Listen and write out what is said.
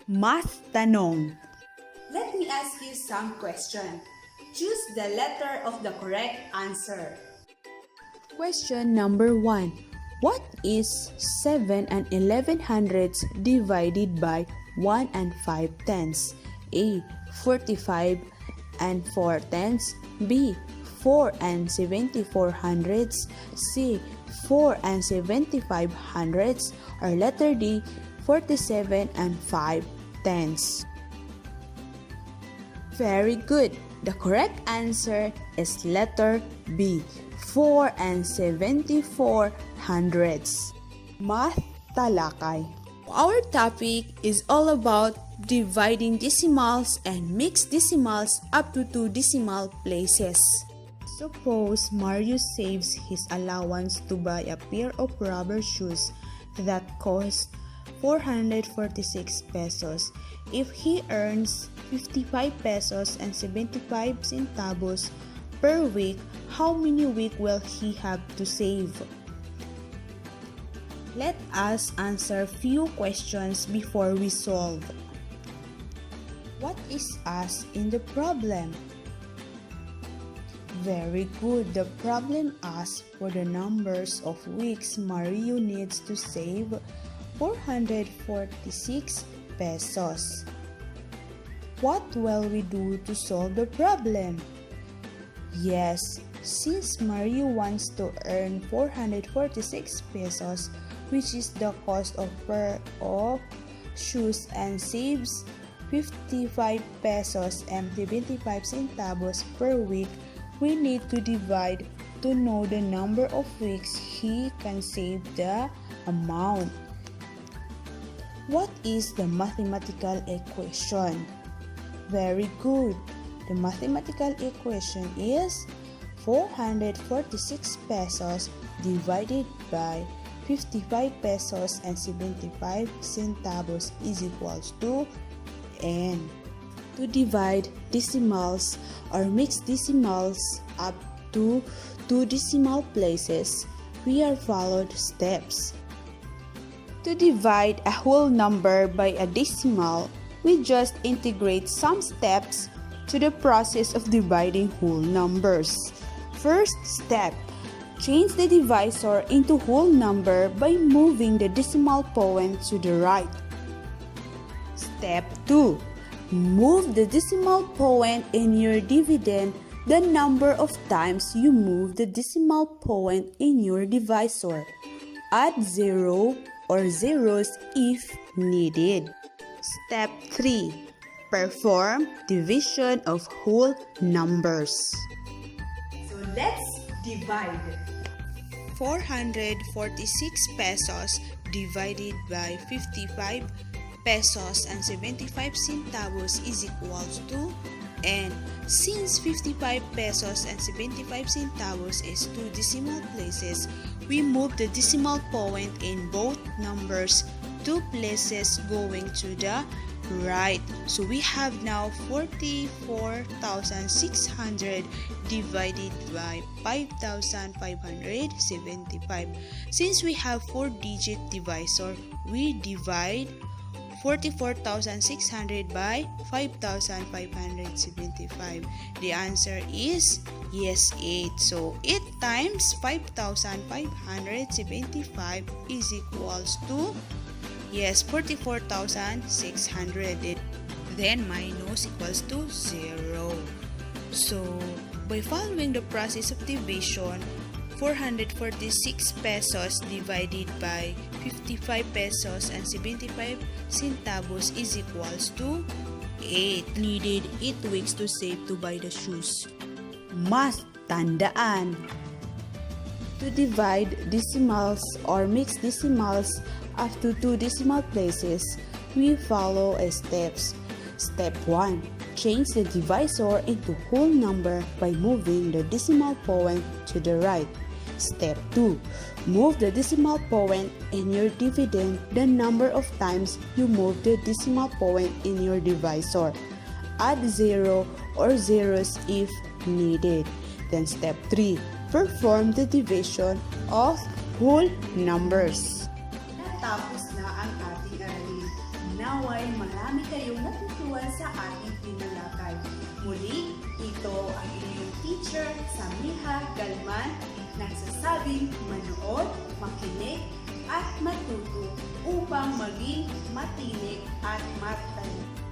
Math Tanong. Let me ask you some question. Choose the letter of the correct answer. Question number 1. What is 7 and 1100ths divided by 1 and 5 tenths? A. 45 and 4 tenths. B. 4 and 74 hundredths. C. 4 and 75 hundredths. Or letter D. 47 and 5 tenths. Very good. The correct answer is letter B. 4 and 74 hundredths. Math Talakay. Our topic is all about dividing decimals and mixed decimals up to 2 decimal places. Suppose Mario saves his allowance to buy a pair of rubber shoes that cost 446 pesos. If he earns 55 pesos and 75 centavos per week, how many weeks will he have to save? Let us answer few questions before we solve. What is asked in the problem? Very good. The problem asks for the numbers of weeks Mario needs to save 446 pesos. What will we do to solve the problem? Yes, since Mario wants to earn 446 pesos, which is the cost of pair of shoes, and saves 55 pesos and 75 centavos per week, we need to divide to know the number of weeks he can save the amount. What is the mathematical equation? Very good. The mathematical equation is 446 pesos divided by 55 pesos and 75 centavos is equals to N. To divide decimals or mixed decimals up to 2 decimal places, we are followed steps. To divide a whole number by a decimal, we just integrate some steps to the process of dividing whole numbers. First step, change the divisor into whole number by moving the decimal point to the right. Step 2, move the decimal point in your dividend the number of times you move the decimal point in your divisor. Add 0 or zeros if needed. Step 3. Perform division of whole numbers. So let's divide. 446 pesos divided by 55 pesos and 75 centavos is equals to N. Since 55 pesos and 75 centavos is 2 decimal places, we move the decimal point in both numbers 2 places going to the right. So we have now 44,600 divided by 5,575. Since we have 4-digit divisor, we divide 44,600 by 5,575. The answer is yes, 8. So 8 times 5,575 is equals to yes, 44,600. Then minus equals to 0. So by following the process of division, 446 pesos divided by 55 pesos and 75 centavos is equals to 8. Needed 8 weeks to save to buy the shoes. Mas tandaan. To divide decimals or mixed decimals up to 2 decimal places, we follow as steps. Step 1. Change the divisor into whole number by moving the decimal point to the right. Step 2. Move the decimal point in your dividend the number of times you move the decimal point in your divisor. add 0 or zeros if needed. Then step 3, perform the division of whole numbers. Natapos na ang ating aralin. Naway marami kayong natutuwan sa ating tinalakay. Muli, ito ang inyong teacher, Samiha Galman, nagsasabing manood, makinig, at matuto upang maging matinik at matalino.